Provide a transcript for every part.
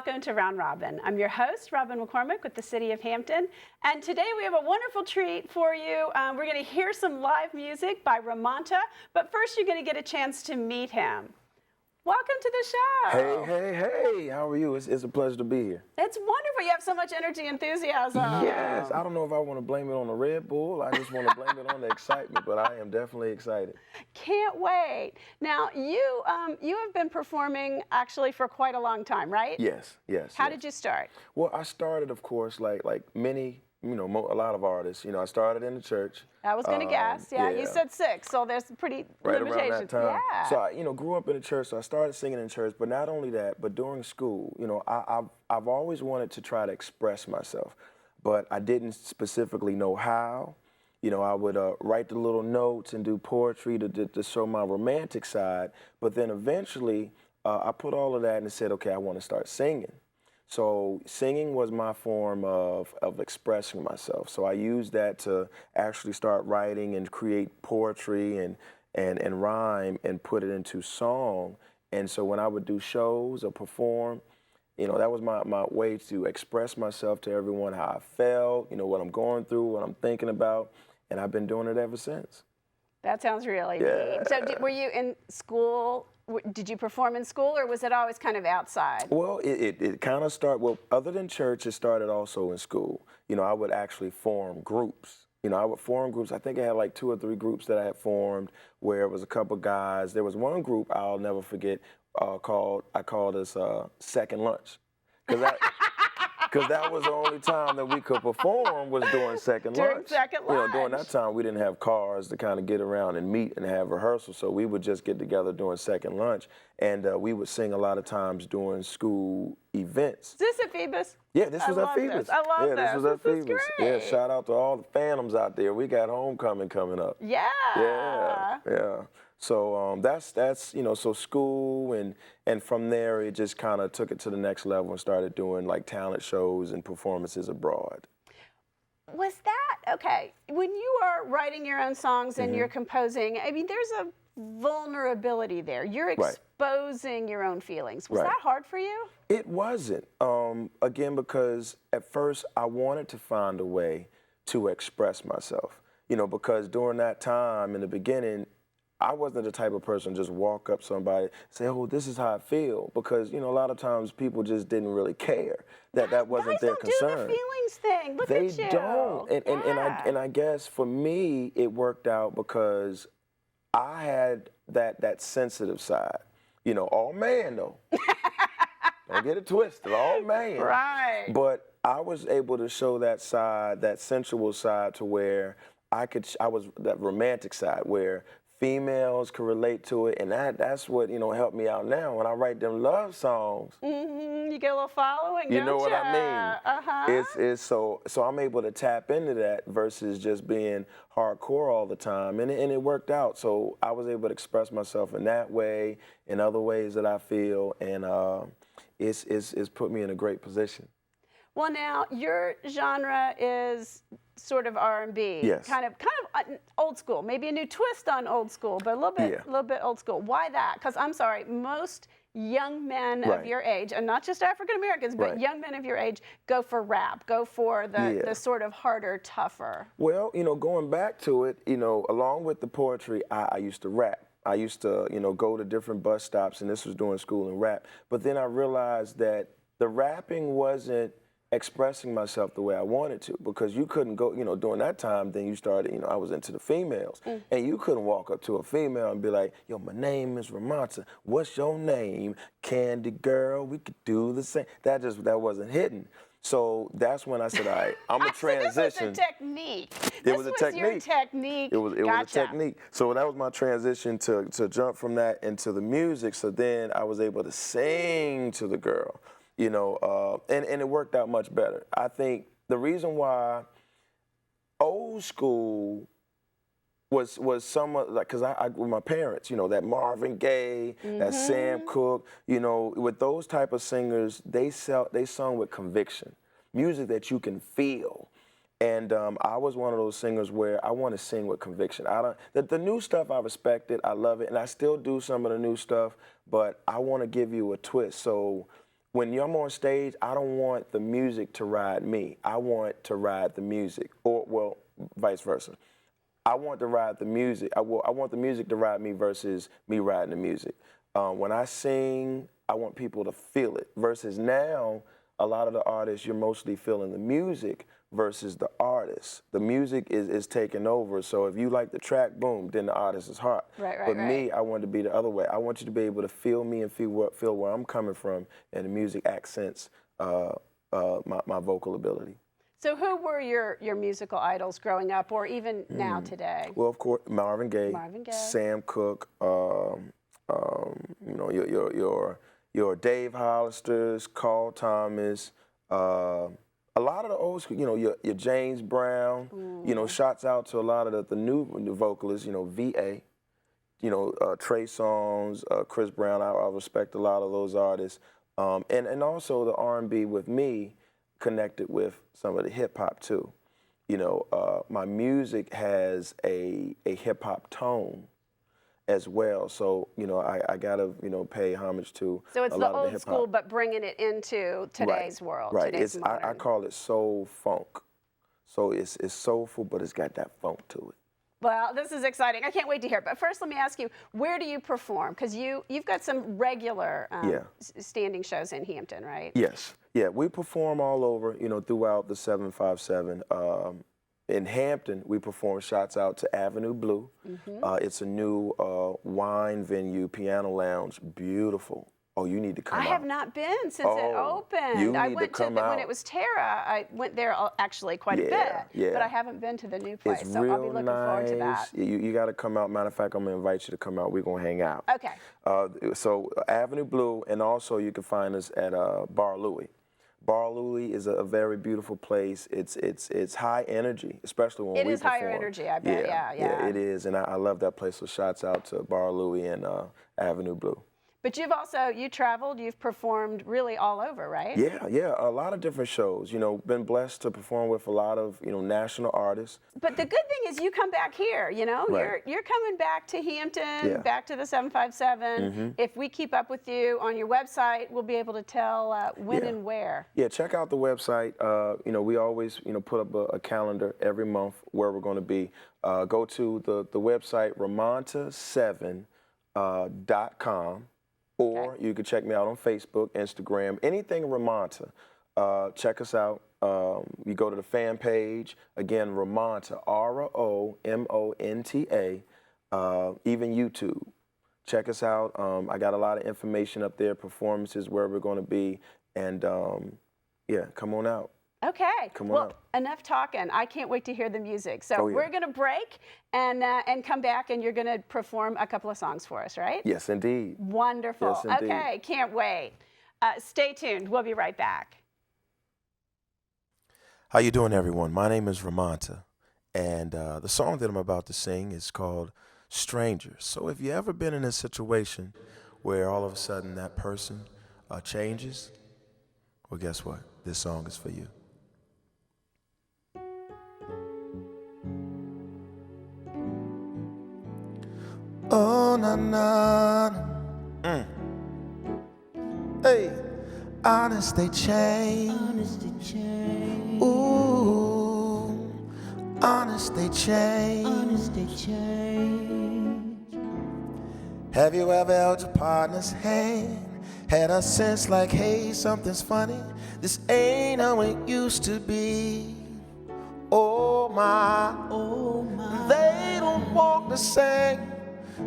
welcome to Round Robin. I'm your host, Robin McCormick with the City of Hampton, and today we have a wonderful treat for you. We're going to hear some live music by Romonta, but first you're going to get a chance to meet him. Welcome to the show. Hey, how are you? It's a pleasure to be here. It's wonderful. You have so much energy and enthusiasm. Yes, I don't know if I want to blame it on the Red Bull. I just want to blame it on the excitement, but I am definitely excited. Can't wait. Now, you have been performing actually for quite a long time, right? Yes. How did you start? Well, I started, of course, like many, a lot of artists. I started in the church. I was going to guess. Yeah, you said 6, so there's pretty right limitations. Around that time. Yeah. So I, grew up in the church, so I started singing in church. But not only that, but during school, I've always wanted to try to express myself, but I didn't specifically know how. I would write the little notes and do poetry to show my romantic side. But then eventually, I put all of that and said, okay, I want to start singing. So singing was my form of expressing myself. So I used that to actually start writing and create poetry and rhyme and put it into song. And so when I would do shows or perform, that was my way to express myself to everyone, how I felt, what I'm going through, what I'm thinking about. And I've been doing it ever since. That sounds really neat. So were you in school? Did you perform in school, or was it always kind of outside? Well, it kind of started, other than church, it started also in school. I would actually form groups. I would form groups. I think I had like 2 or 3 groups that I had formed where it was a couple guys. There was one group I'll never forget I called us Second Lunch. Because that was the only time that we could perform was during second lunch. During that time, we didn't have cars to kind of get around and meet and have rehearsals, so we would just get together during second lunch, and we would sing a lot of times during school events. Is this at Phoebus? Yeah, this was at Phoebus. I love this. This was at Phoebus. Great. Yeah, shout out to all the Phantoms out there. We got homecoming coming up. Yeah. Yeah. So that's so school and from there it just kind of took it to the next level and started doing like talent shows and performances abroad. Was that okay? When you are writing your own songs and you're composing, I mean, there's a vulnerability there. You're exposing your own feelings. Was that hard for you? It wasn't. Again, because at first I wanted to find a way to express myself. Because during that time in the beginning, I wasn't the type of person to just walk up to somebody and say, oh, this is how I feel. Because, a lot of times people just didn't really care. That wasn't their concern. Guys don't do the feelings thing. Look at you. They don't. And I guess for me, it worked out because I had that sensitive side. All man, though. Don't get it twisted. All man. Right. But I was able to show that side, that sensual side, to where I was that romantic side where females could relate to it, and that's what helped me out now when I write them love songs. You get a little following. You know what I mean? It's so I'm able to tap into that versus just being hardcore all the time, and it worked out. So I was able to express myself in that way, in other ways that I feel, and it's put me in a great position. Well, now your genre is sort of R&B, yes. kind of old school, maybe a new twist on old school, but a little bit old school. Why that? Because I'm sorry, most young men of your age, and not just African Americans, but young men of your age, go for rap, go for the sort of harder, tougher. Well, going back to it, along with the poetry, I used to rap. I used to, go to different bus stops, and this was during school, and rap. But then I realized that the rapping wasn't expressing myself the way I wanted to, because you couldn't go, during that time, then you started, I was into the females, and you couldn't walk up to a female and be like, yo, my name is Romonta, what's your name? Candy girl, we could do the same. That wasn't hitting. So that's when I said, all right, I'm a transition. So this was a technique. It was a technique. Your technique. It was a technique. So that was my transition to jump from that into the music. So then I was able to sing to the girl. And it worked out much better. I think the reason why old school was somewhat like, because I with my parents, that Marvin Gaye, that Sam Cooke, with those type of singers, they sung with conviction, music that you can feel. And I was one of those singers where I want to sing with conviction. The new stuff I respect it, I love it, and I still do some of the new stuff, but I want to give you a twist. So when I'm on stage, I don't want the music to ride me. I want to ride the music, or well, vice versa. I want to ride the music. I want the music to ride me versus me riding the music. When I sing, I want people to feel it. Versus now, a lot of the artists, you're mostly feeling the music versus the artist. The music is taking over. So if you like the track, boom, then the artist is hot. But me, I want to be the other way. I want you to be able to feel me and feel where I'm coming from, and the music accents my vocal ability. So who were your musical idols growing up, or even now today? Well, of course, Marvin Gaye, Sam Cooke, you know, your Dave Hollisters, Carl Thomas, a lot of the old school, you know, your James Brown. You know, shouts out to a lot of the new vocalists, you know, VA, you know, Trey Songz, Chris Brown. I respect a lot of those artists, and also the R&B with me connected with some of the hip hop too. You know, my music has a hip hop tone as well. So, you know, I gotta, you know, pay homage to so it's a the lot of the old school, but bringing it into today's world. Right. Today's modern. I call it soul funk. So it's soulful, but it's got that funk to it. Well, this is exciting. I can't wait to hear it. But first, let me ask you, where do you perform? Because you've got some regular standing shows in Hampton, right? Yes. Yeah, we perform all over, you know, throughout the 757. In Hampton, we perform, shouts out to Avenue Blue. It's a new wine venue, piano lounge, beautiful. Oh, you need to come out. I have not been since it opened. I went to when it was Terra. I went there actually quite a bit, but I haven't been to the new place. It's so real I'll be looking forward to that. You got to come out. Matter of fact, I'm gonna invite you to come out. We're gonna hang out. Okay. So Avenue Blue, and also you can find us at Bar Louie. Bar Louie is a very beautiful place. It's high energy, especially when we perform. It is higher energy, I bet. Yeah, it is, and I love that place. So shouts out to Bar Louie and Avenue Blue. But you've also, you traveled, you've performed really all over, right? Yeah, a lot of different shows. You know, been blessed to perform with a lot of, you know, national artists. But the good thing is you come back here, you know? You're coming back to Hampton, back to the 757. If we keep up with you on your website, we'll be able to tell when and where. Yeah, check out the website. You know, we always, you know, put up a calendar every month where we're going to be. Go to the website, Romonta7.com. Or you can check me out on Facebook, Instagram, anything Romonta. Check us out. You go to the fan page, again, Romonta, R-O-M-O-N-T-A, even YouTube. Check us out. I got a lot of information up there, performances, where we're going to be, and yeah, come on out. Okay. Come on out. Enough talking. I can't wait to hear the music. So we're going to break and come back, and you're going to perform a couple of songs for us, right? Yes, indeed. Wonderful. Yes, indeed. Okay, can't wait. Stay tuned. We'll be right back. How you doing, everyone? My name is Romonta, and the song that I'm about to sing is called Stranger. So if you've ever been in a situation where all of a sudden that person changes, well, guess what? This song is for you. Oh, na na. Hey, honest they change. Ooh, honest they change. Have you ever held your partner's hand? Had a sense like, hey, something's funny. This ain't how it used to be. Oh my, they don't walk the same.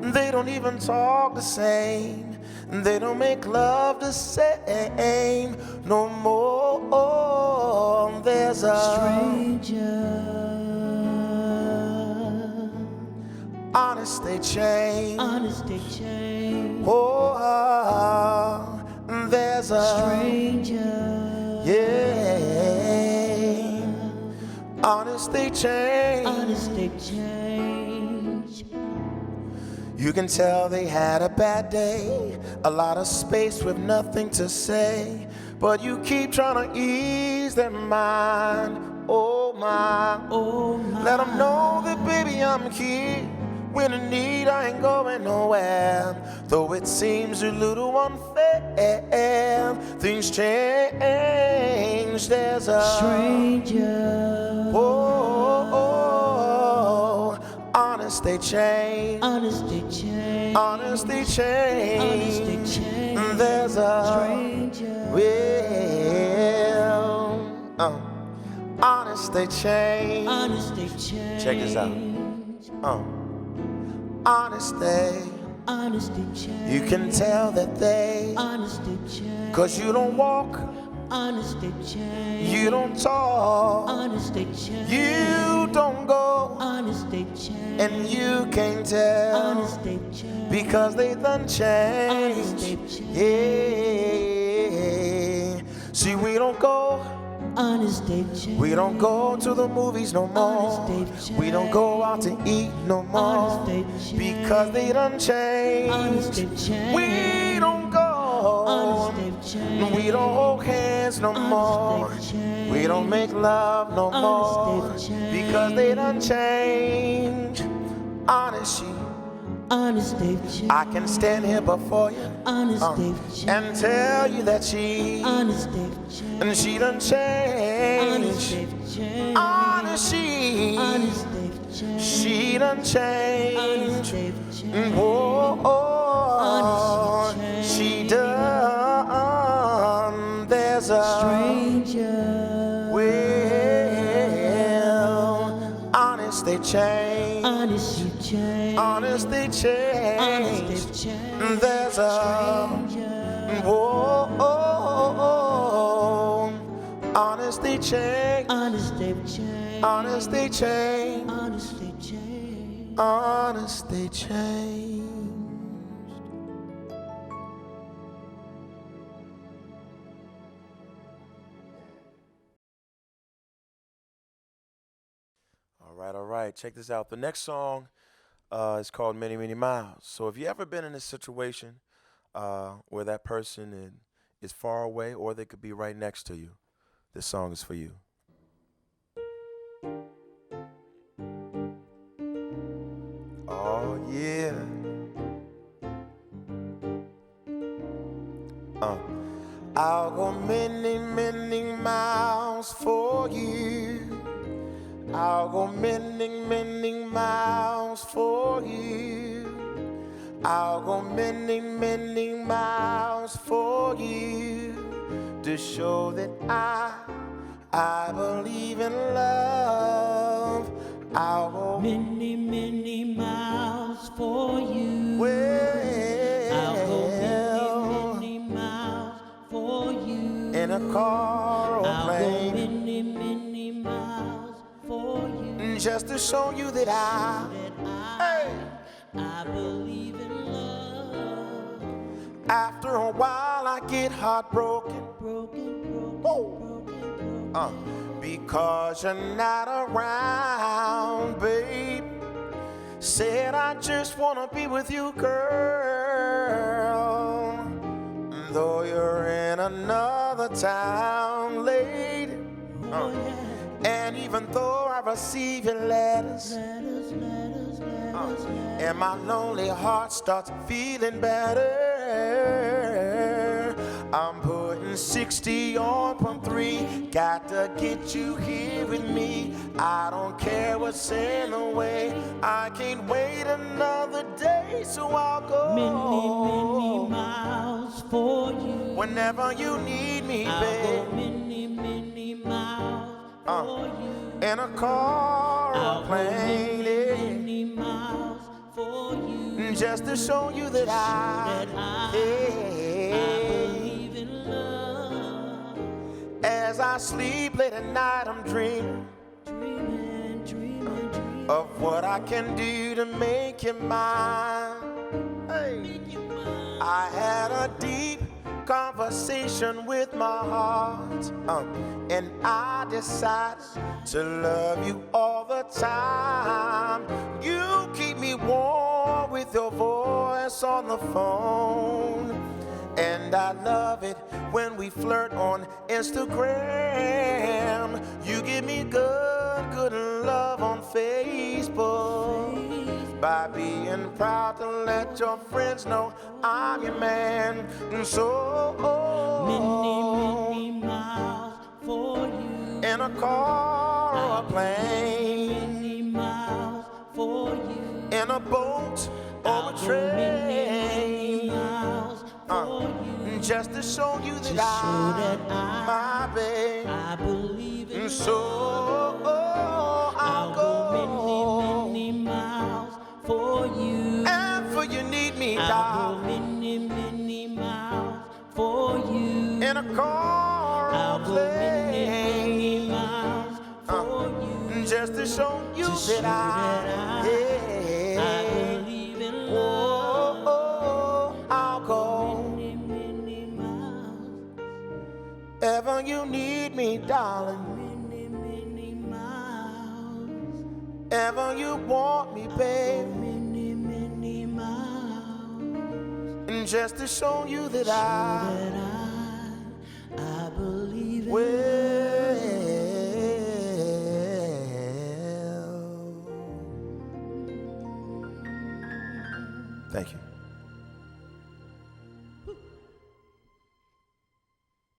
They don't even talk the same. They don't make love the same no more. There's a stranger. Honest they change. Oh, there's a stranger. Yeah. Honest they change. You can tell they had a bad day, a lot of space with nothing to say, but you keep trying to ease their mind. Oh my, let them know that baby I'm here, When in need, I ain't going nowhere. Though it seems a little unfair, things change. There's a stranger. Oh, honest they change. Honest they change. Honest they change. Honest they change. There's a stranger. honest they change. Honest they change. Check this out. Honest they. Honest they change. You can tell that they. Honest they change. 'Cause you don't walk. Honest they change. You don't talk. Honest they change. You don't go. Honest they change. And you can't tell. Honest they change. Because they done changed. Honest they change. Yeah. See, we don't go. Honest they change. We don't go to the movies no more. We don't go out to eat no more. Because they done changed. We don't go. We don't hold hands no more. We don't make love no more. Because they done changed. Honest she. Honest they've changed. I can stand here before you and tell you that she honest they've changed. And she done changed. Honest they've changed. Honest she. Honest they've changed. She done changed. Honest they've changed. Oh, she done. There's a stranger. Well, honest they changed. Honest you change. Honest they changed. Honest they've changed. There's a honest they change. Honest they've changed. Honest they change. Honest they change. Honest they changed. All right. Check this out. The next song is called Many, Many Miles. So if you ever been in a situation where that person is far away or they could be right next to you, this song is for you. Oh, yeah. I'll go many, many miles for you. I'll go many, many miles for you. I'll go many, many miles for you to show that I believe in love. I'll go many, many miles for you. Well, I'll go many, many miles for you. In a car or I'll plane. go many, many miles for you. Just to show you that I believe in love. After a while I get heartbroken. Because you're not around, babe. Said I just wanna be with you, girl. Though you're in another town, lady. And even though I receive your letters, and my lonely heart starts feeling better, I'm putting 60 on pump 3. Got to get you here with me. I don't care what's in the way. I can't wait another day, so I'll go many, many miles for you. Whenever you need me, I'll babe. go many, many miles for you. In a car I'll or plane, go many, many miles for you. just to show you that I believe in love. As I sleep late at night, I'm dreaming of what I can do to make you mine. Hey. I had a deep conversation with my heart, and I decided to love you all the time. You keep me warm with your voice on the phone, and I love it when we flirt on Instagram. You give me good love on Facebook. By by being proud to let your friends know I'm your man. And so many miles for you. in a car or a plane, Many miles for you. in a boat or a train, Many miles for you. just to show you that my babe. I believe in And so I'll go many miles for you. and for you need me, I'll darling, go many miles for you. in a car or I'll a go many plane, miles for you. just to show you that I believe in love. I'll go Many miles. ever you need me, darling. Many miles. Ever you want me, babe, Many miles. and just to show you that I believe in will. Thank you.